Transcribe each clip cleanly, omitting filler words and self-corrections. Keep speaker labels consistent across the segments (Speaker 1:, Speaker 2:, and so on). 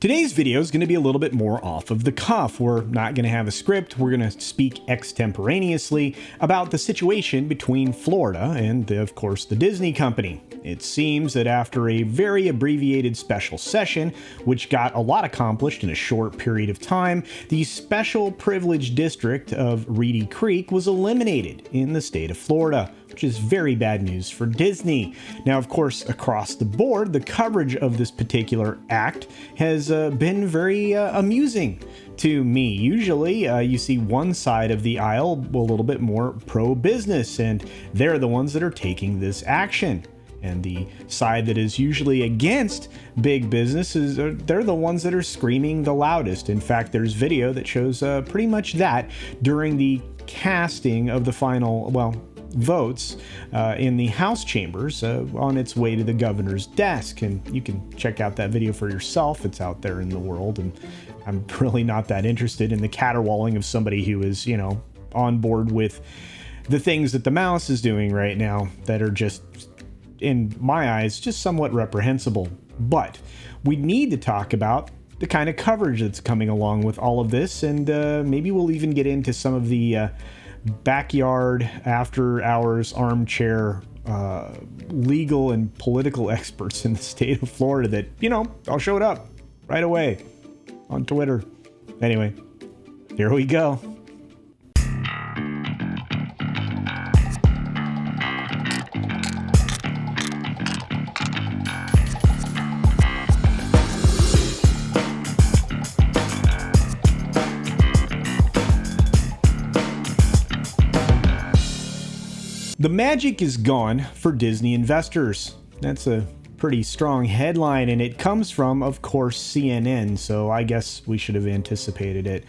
Speaker 1: Today's video is going to be a little bit more off of the cuff. We're not going to have a script. We're going to speak extemporaneously about the situation between Florida and, of course, the Disney company. It seems that after a very abbreviated special session, which got a lot accomplished in a short period of time, the special privileged district of Reedy Creek was eliminated in the state of Florida, which is very bad news for Disney. Now, of course, across the board, the coverage of this particular act has been very amusing to me. Usually, you see one side of the aisle a little bit more pro-business, and they're the ones that are taking this action. And the side that is usually against big business they're the ones that are screaming the loudest. In fact, there's video that shows pretty much that during the casting of the final, votes in the House chambers on its way to the governor's desk. And you can check out that video for yourself. It's out there in the world. And I'm really not that interested in the caterwauling of somebody who is, on board with the things that the mouse is doing right now that are just, in my eyes, just somewhat reprehensible. But we need to talk about the kind of coverage that's coming along with all of this. And maybe we'll even get into some of the backyard, after hours, armchair, legal and political experts in the state of Florida that, all showed up right away on Twitter. Anyway, here we go. The magic is gone for Disney investors. That's a pretty strong headline, and it comes from, of course, CNN, so I guess we should have anticipated it.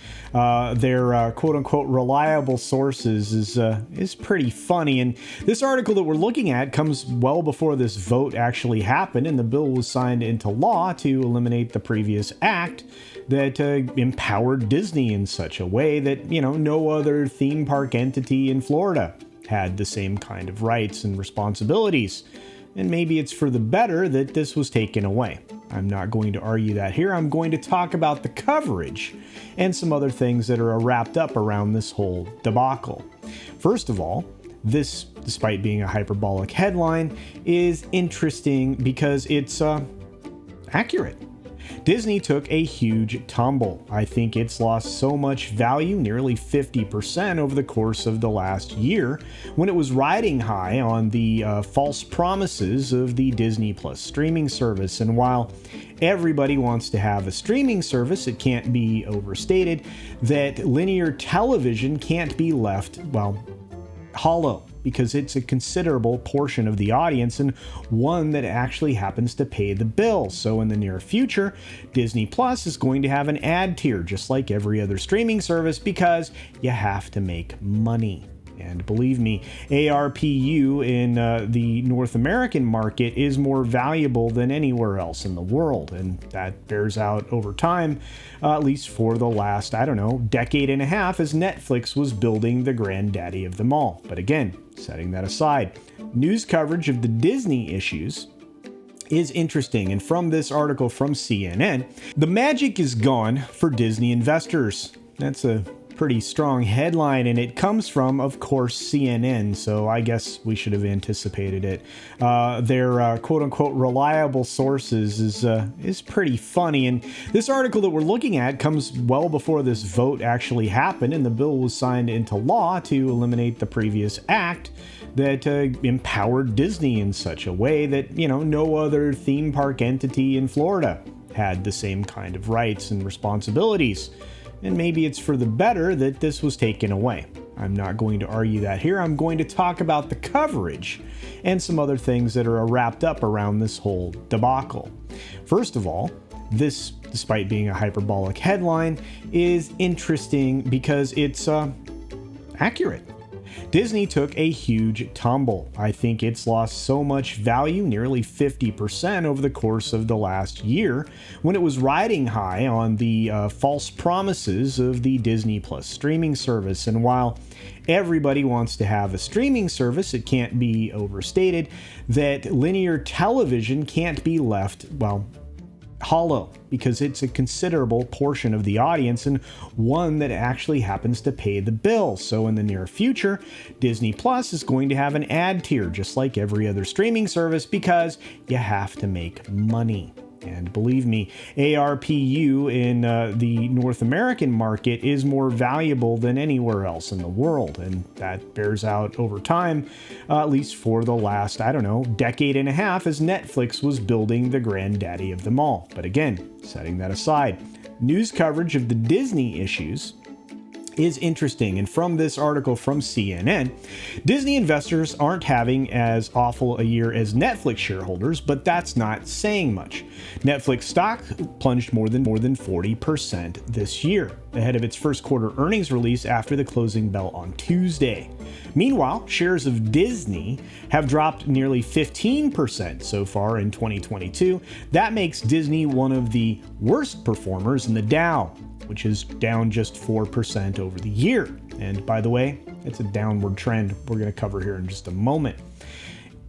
Speaker 1: Their quote-unquote reliable sources is pretty funny, and this article that we're looking at comes well before this vote actually happened, and the bill was signed into law to eliminate the previous act that empowered Disney in such a way that, no other theme park entity in Florida had the same kind of rights and responsibilities. And maybe it's for the better that this was taken away. I'm not going to argue that here. I'm going to talk about the coverage and some other things that are wrapped up around this whole debacle. First of all, this, despite being a hyperbolic headline, is interesting because it's accurate. Disney took a huge tumble. I think it's lost so much value, nearly 50% over the course of the last year, when it was riding high on the false promises of the Disney Plus streaming service. And while everybody wants to have a streaming service, it can't be overstated that linear television can't be left, hollow, because it's a considerable portion of the audience and one that actually happens to pay the bill. So in the near future, Disney Plus is going to have an ad tier, just like every other streaming service, because you have to make money. And believe me, ARPU in the North American market is more valuable than anywhere else in the world. And that bears out over time, at least for the last, decade and a half, as Netflix was building the granddaddy of them all. But again, setting that aside, news coverage of the Disney issues is interesting. And from this article from CNN, the magic is gone for Disney investors. That's a pretty strong headline, and it comes from, of course, CNN, so I guess we should have anticipated it. Their quote-unquote reliable sources is pretty funny, and this article that we're looking at comes well before this vote actually happened, and the bill was signed into law to eliminate the previous act that empowered Disney in such a way that, no other theme park entity in Florida had the same kind of rights and responsibilities. And maybe it's for the better that this was taken away. I'm not going to argue that here. I'm going to talk about the coverage and some other things that are wrapped up around this whole debacle. First of all, this, despite being a hyperbolic headline, is interesting because it's accurate. Disney took a huge tumble. I think it's lost so much value, nearly 50% over the course of the last year, when it was riding high on the false promises of the Disney Plus streaming service. And while everybody wants to have a streaming service, it can't be overstated that linear television can't be left, hollow because it's a considerable portion of the audience and one that actually happens to pay the bill. So in the near future, Disney Plus is going to have an ad tier just like every other streaming service because you have to make money. And believe me, ARPU in the North American market is more valuable than anywhere else in the world. And that bears out over time, at least for the last, decade and a half as Netflix was building the granddaddy of them all. But again, setting that aside, news coverage of the Disney issues is interesting. And from this article from CNN, Disney investors aren't having as awful a year as Netflix shareholders, but that's not saying much. Netflix stock plunged more than 40% this year, ahead of its first quarter earnings release after the closing bell on Tuesday. Meanwhile, shares of Disney have dropped nearly 15% so far in 2022. That makes Disney one of the worst performers in the Dow, which is down just 4% over the year. And by the way, it's a downward trend we're going to cover here in just a moment.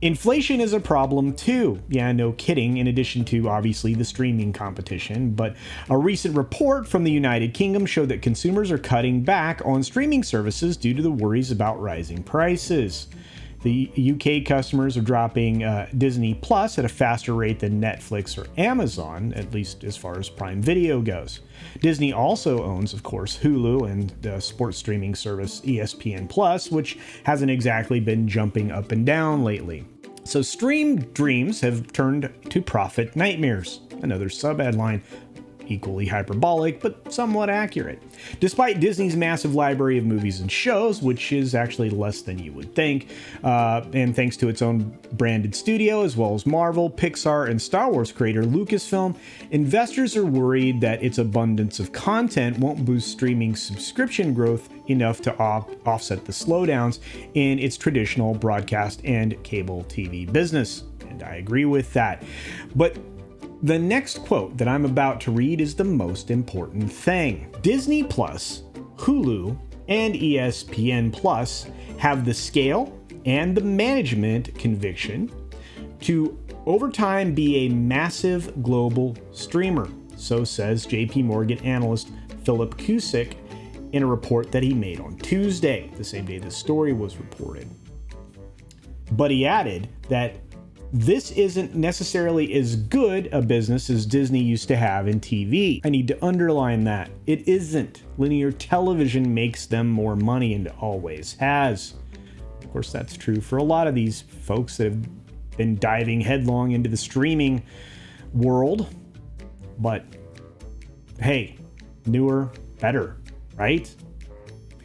Speaker 1: Inflation is a problem too. Yeah, no kidding, in addition to obviously the streaming competition. But a recent report from the United Kingdom showed that consumers are cutting back on streaming services due to the worries about rising prices. The UK customers are dropping Disney Plus at a faster rate than Netflix or Amazon, at least as far as Prime Video goes. Disney also owns, of course, Hulu and the sports streaming service ESPN Plus, which hasn't exactly been jumping up and down lately. So stream dreams have turned to profit nightmares. Another sub-headline. Equally hyperbolic, but somewhat accurate. Despite Disney's massive library of movies and shows, which is actually less than you would think, and thanks to its own branded studio, as well as Marvel, Pixar, and Star Wars creator Lucasfilm, investors are worried that its abundance of content won't boost streaming subscription growth enough to offset the slowdowns in its traditional broadcast and cable TV business. And I agree with that. But the next quote that I'm about to read is the most important thing. Disney Plus, Hulu, and ESPN Plus have the scale and the management conviction to over time be a massive global streamer. So says JP Morgan analyst Philip Cusick in a report that he made on Tuesday, the same day the story was reported. But he added that this isn't necessarily as good a business as Disney used to have in TV. I need to underline that. It isn't. Linear television makes them more money and always has. Of course, that's true for a lot of these folks that have been diving headlong into the streaming world. But hey, newer, better, right?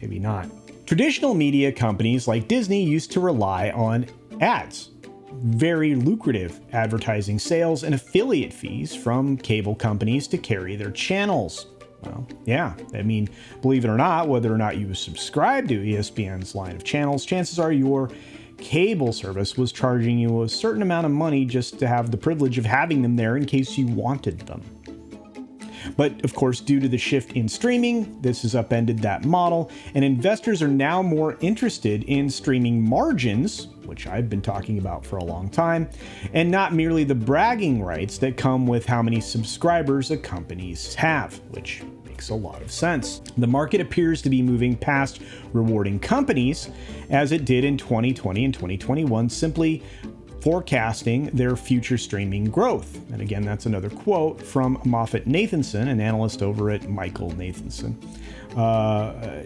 Speaker 1: Maybe not. Traditional media companies like Disney used to rely on ads. Very lucrative advertising sales and affiliate fees from cable companies to carry their channels. Well, yeah, I mean, believe it or not, whether or not you subscribe to ESPN's line of channels, chances are your cable service was charging you a certain amount of money just to have the privilege of having them there in case you wanted them. But of course, due to the shift in streaming, this has upended that model, and investors are now more interested in streaming margins, which I've been talking about for a long time, and not merely the bragging rights that come with how many subscribers a company have, which makes a lot of sense. The market appears to be moving past rewarding companies, as it did in 2020 and 2021, simply forecasting their future streaming growth. And again, that's another quote from Moffett-Nathanson, an analyst over at Michael Nathanson,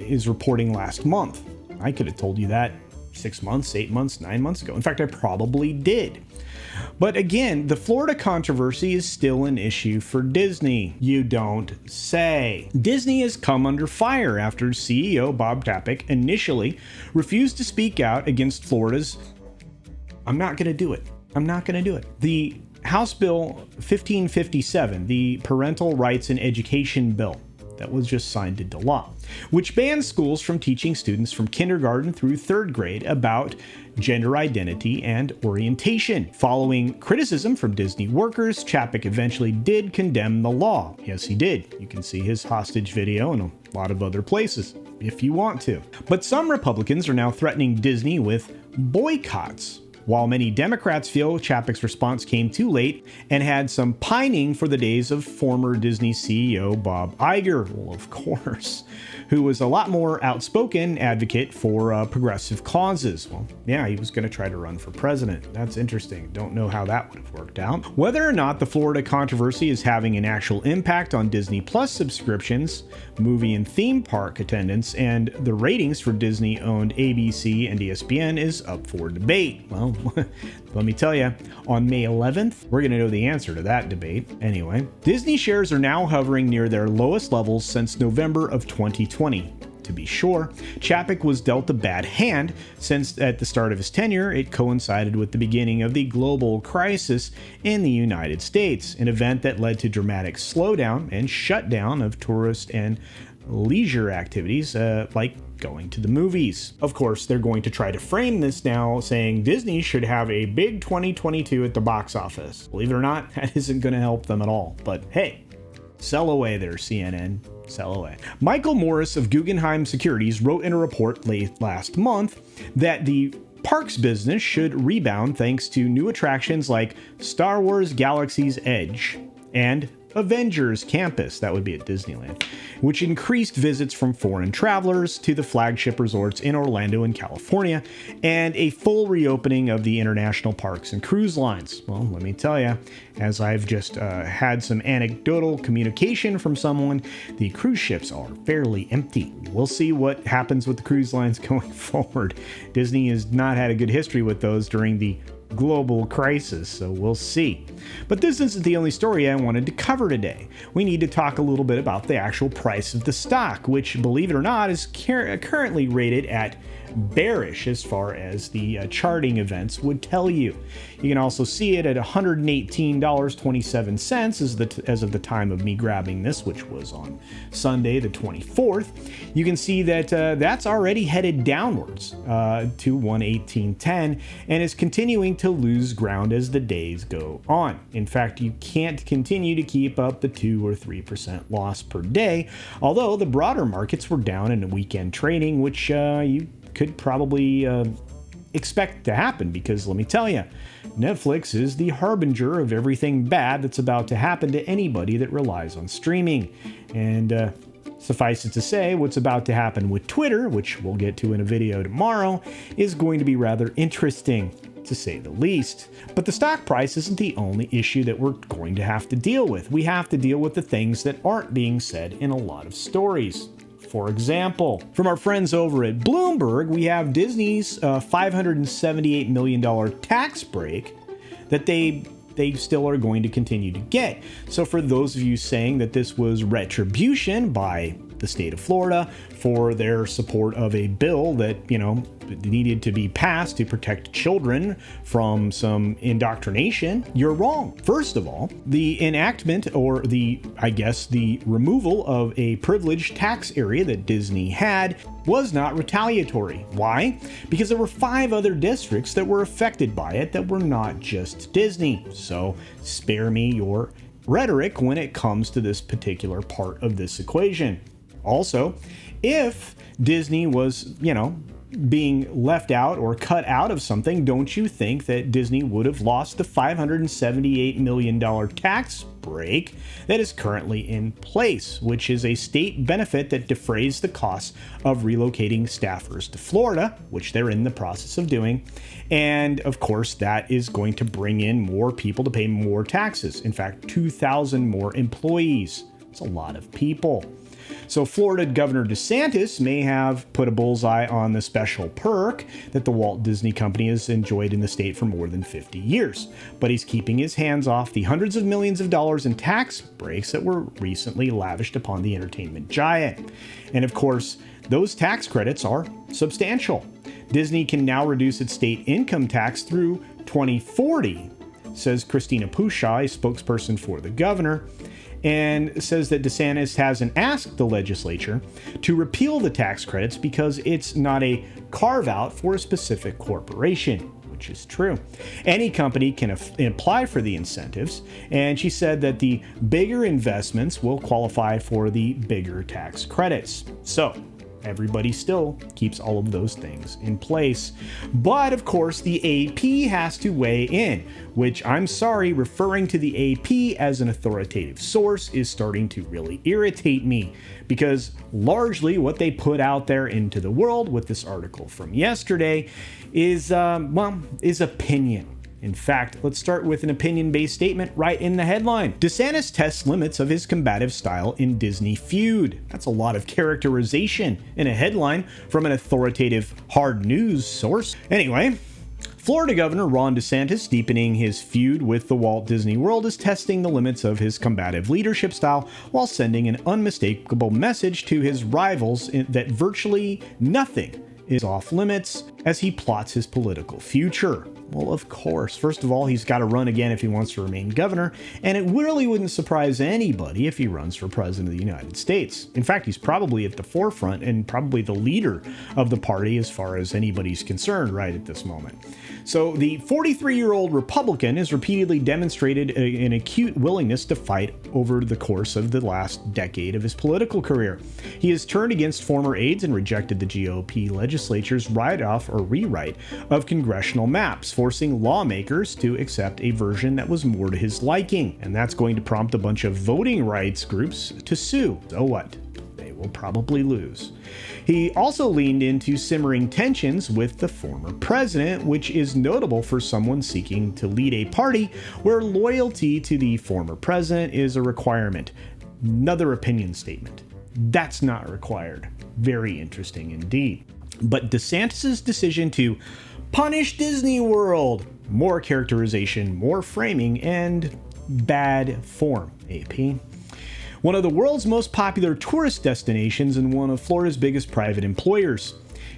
Speaker 1: is reporting last month. I could have told you that 6 months, 8 months, 9 months ago. In fact, I probably did. But again, the Florida controversy is still an issue for Disney. You don't say. Disney has come under fire after CEO Bob Chapek initially refused to speak out against Florida's I'm not going to do it. I'm not going to do it. The House Bill 1557, the Parental Rights in Education Bill, that was just signed into law, which bans schools from teaching students from kindergarten through third grade about gender identity and orientation. Following criticism from Disney workers, Chapek eventually did condemn the law. Yes, he did. You can see his hostage video in a lot of other places if you want to. But some Republicans are now threatening Disney with boycotts while many Democrats feel Chapek's response came too late and had some pining for the days of former Disney CEO Bob Iger, well, of course, who was a lot more outspoken advocate for progressive causes. Well, yeah, he was going to try to run for president. That's interesting. Don't know how that would have worked out. Whether or not the Florida controversy is having an actual impact on Disney Plus subscriptions, movie and theme park attendance, and the ratings for Disney-owned ABC and ESPN is up for debate. Well, let me tell you, on May 11th, we're going to know the answer to that debate. Anyway, Disney shares are now hovering near their lowest levels since November of 2020. To be sure, Chapek was dealt a bad hand since at the start of his tenure, it coincided with the beginning of the global crisis in the United States, an event that led to dramatic slowdown and shutdown of tourist and leisure activities like going to the movies. Of course, they're going to try to frame this now saying Disney should have a big 2022 at the box office. Believe it or not, that isn't going to help them at all. But hey, sell away there, CNN. Sell away. Michael Morris of Guggenheim Securities wrote in a report late last month that the parks business should rebound thanks to new attractions like Star Wars Galaxy's Edge and Avengers Campus, that would be at Disneyland, which increased visits from foreign travelers to the flagship resorts in Orlando and California, and a full reopening of the international parks and cruise lines. Well, let me tell you, as I've just had some anecdotal communication from someone, the cruise ships are fairly empty. We'll see what happens with the cruise lines going forward. Disney has not had a good history with those during the global crisis, so we'll see. But this isn't the only story I wanted to cover today. We need to talk a little bit about the actual price of the stock, which, believe it or not, is currently rated at bearish as far as the charting events would tell you. You can also see it at $118.27 as of the time of me grabbing this, which was on Sunday the 24th. You can see that that's already headed downwards to 118.10 and is continuing to lose ground as the days go on. In fact, you can't continue to keep up the 2 or 3% loss per day, although the broader markets were down in weekend trading, which you could probably expect to happen, because let me tell you, Netflix is the harbinger of everything bad that's about to happen to anybody that relies on streaming. And suffice it to say, what's about to happen with Twitter, which we'll get to in a video tomorrow, is going to be rather interesting, to say the least. But the stock price isn't the only issue that we're going to have to deal with. We have to deal with the things that aren't being said in a lot of stories. For example, from our friends over at Bloomberg, we have Disney's $578 million tax break that they still are going to continue to get. So for those of you saying that this was retribution by the state of Florida for their support of a bill that, needed to be passed to protect children from some indoctrination, you're wrong. First of all, the enactment, or the removal of a privileged tax area that Disney had, was not retaliatory. Why? Because there were 5 other districts that were affected by it that were not just Disney. So spare me your rhetoric when it comes to this particular part of this equation. Also, if Disney was, being left out or cut out of something, don't you think that Disney would have lost the $578 million tax break that is currently in place, which is a state benefit that defrays the costs of relocating staffers to Florida, which they're in the process of doing. And of course, that is going to bring in more people to pay more taxes. In fact, 2,000 more employees. It's a lot of people. So Florida Governor DeSantis may have put a bullseye on the special perk that the Walt Disney Company has enjoyed in the state for more than 50 years. But he's keeping his hands off the hundreds of millions of dollars in tax breaks that were recently lavished upon the entertainment giant. And of course, those tax credits are substantial. Disney can now reduce its state income tax through 2040, says Christina Pushaw, a spokesperson for the governor, and says that DeSantis hasn't asked the legislature to repeal the tax credits because it's not a carve-out for a specific corporation, which is true. Any company can apply for the incentives, and she said that the bigger investments will qualify for the bigger tax credits. So, everybody still keeps all of those things in place. But of course, the AP has to weigh in, which I'm sorry, referring to the AP as an authoritative source is starting to really irritate me, because largely what they put out there into the world with this article from yesterday is opinion. In fact, let's start with an opinion-based statement right in the headline. DeSantis tests limits of his combative style in Disney feud. That's a lot of characterization in a headline from an authoritative hard news source. Anyway, Florida Governor Ron DeSantis, deepening his feud with the Walt Disney World, is testing the limits of his combative leadership style while sending an unmistakable message to his rivals that virtually nothing is off limits as he plots his political future. Well, of course. First of all, he's got to run again if he wants to remain governor, and it really wouldn't surprise anybody if he runs for president of the United States. In fact, he's probably at the forefront and probably the leader of the party as far as anybody's concerned right at this moment. So the 43-year-old Republican has repeatedly demonstrated an acute willingness to fight over the course of the last decade of his political career. He has turned against former aides and rejected the GOP legislature's write-off or rewrite of congressional maps, forcing lawmakers to accept a version that was more to his liking. And that's going to prompt a bunch of voting rights groups to sue. So what? They will probably lose. He also leaned into simmering tensions with the former president, which is notable for someone seeking to lead a party where loyalty to the former president is a requirement. Another opinion statement. That's not required. Very interesting indeed. But DeSantis' decision to punish Disney World, more characterization, more framing, and bad form, AP. One of the world's most popular tourist destinations and one of Florida's biggest private employers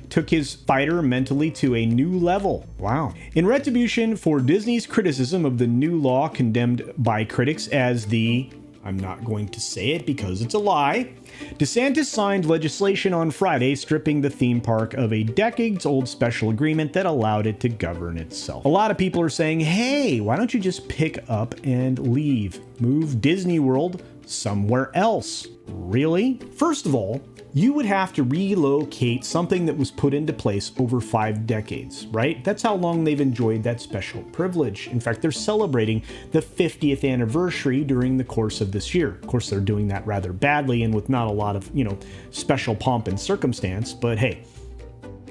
Speaker 1: took his fighter mentally to a new level. Wow. In retribution for Disney's criticism of the new law condemned by critics as the, I'm not going to say it because it's a lie, DeSantis signed legislation on Friday stripping the theme park of a decades-old special agreement that allowed it to govern itself. A lot of people are saying, hey, why don't you just pick up and leave? Move Disney World somewhere else. Really? First of all, you would have to relocate something that was put into place over 5 decades, right? That's how long they've enjoyed that special privilege. In fact, they're celebrating the 50th anniversary during the course of this year. Of course, they're doing that rather badly and with not a lot of, special pomp and circumstance, but hey,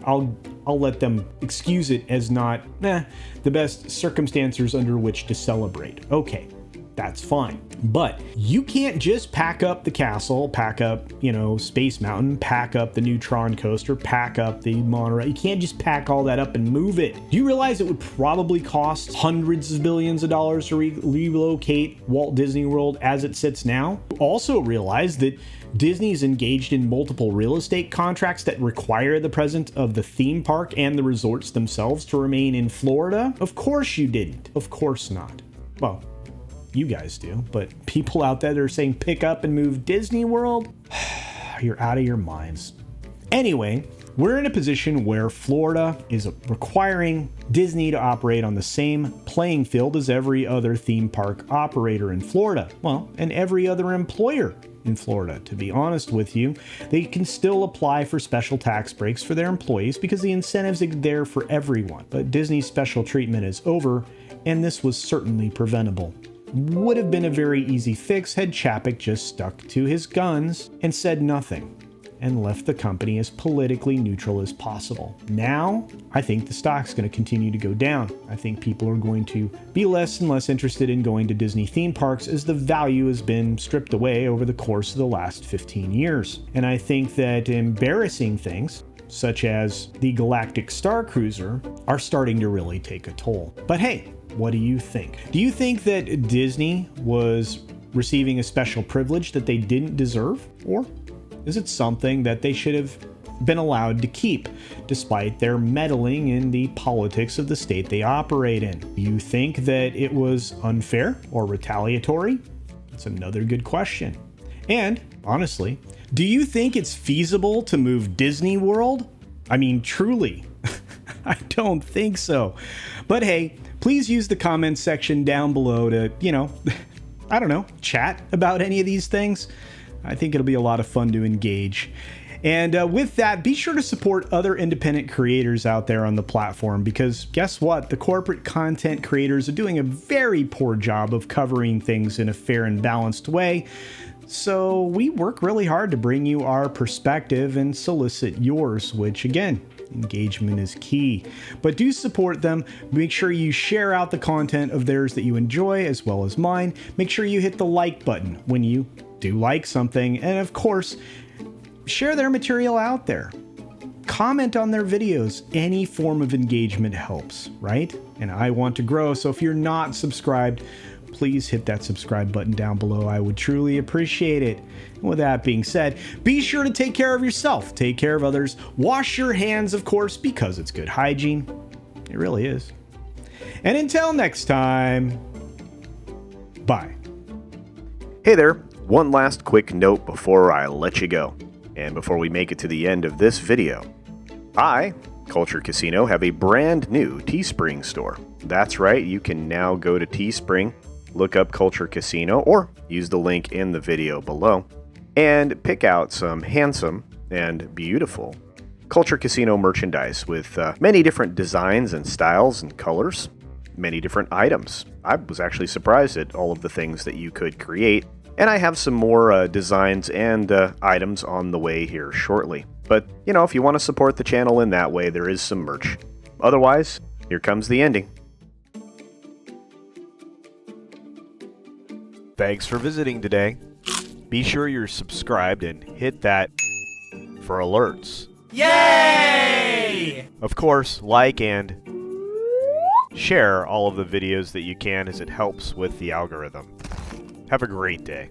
Speaker 1: I'll let them excuse it as not the best circumstances under which to celebrate. Okay. That's fine. But you can't just pack up the castle, pack up, Space Mountain, pack up the Neutron Coaster, pack up the monorail. You can't just pack all that up and move it. Do you realize it would probably cost hundreds of billions of dollars to relocate Walt Disney World as it sits now? Also realize that Disney's engaged in multiple real estate contracts that require the presence of the theme park and the resorts themselves to remain in Florida? Of course you didn't. Of course not. Well, you guys do, but people out there that are saying pick up and move Disney World, you're out of your minds. Anyway, we're in a position where Florida is requiring Disney to operate on the same playing field as every other theme park operator in Florida. Well, and every other employer in Florida. To be honest with you, they can still apply for special tax breaks for their employees because the incentives are there for everyone. But Disney's special treatment is over, and this was certainly preventable. Would have been a very easy fix had Chapek just stuck to his guns and said nothing and left the company as politically neutral as possible. Now, I think the stock's going to continue to go down. I think people are going to be less and less interested in going to Disney theme parks as the value has been stripped away over the course of the last 15 years. And I think that embarrassing things, such as the Galactic Star Cruiser, are starting to really take a toll. But hey, what do you think? Do you think that Disney was receiving a special privilege that they didn't deserve? Or is it something that they should have been allowed to keep, despite their meddling in the politics of the state they operate in? Do you think that it was unfair or retaliatory? That's another good question. And honestly, do you think it's feasible to move Disney World? I mean, truly, I don't think so. But hey, please use the comments section down below to, chat about any of these things. I think it'll be a lot of fun to engage. And with that, be sure to support other independent creators out there on the platform, because guess what? The corporate content creators are doing a very poor job of covering things in a fair and balanced way. So we work really hard to bring you our perspective and solicit yours, which again, engagement is key. But do support them. Make sure you share out the content of theirs that you enjoy as well as mine. Make sure you hit the like button when you do like something. And of course, share their material out there. Comment on their videos. Any form of engagement helps, right? And I want to grow, so if you're not subscribed, please hit that subscribe button down below. I would truly appreciate it. And with that being said, be sure to take care of yourself, take care of others, wash your hands, of course, because it's good hygiene. It really is. And until next time, bye.
Speaker 2: Hey there, one last quick note before I let you go. And before we make it to the end of this video, I, CultureCasino, have a brand new Teespring store. That's right, you can now go to Teespring, look up CultureCasino, or use the link in the video below, and pick out some handsome and beautiful CultureCasino merchandise with many different designs and styles and colors, many different items. I was actually surprised at all of the things that you could create, and I have some more designs and items on the way here shortly. But, you know, if you want to support the channel in that way, there is some merch. Otherwise, here comes the ending. Thanks for visiting today. Be sure you're subscribed and hit that for alerts.
Speaker 3: Yay!
Speaker 2: Of course, like and share all of the videos that you can, as it helps with the algorithm. Have a great day.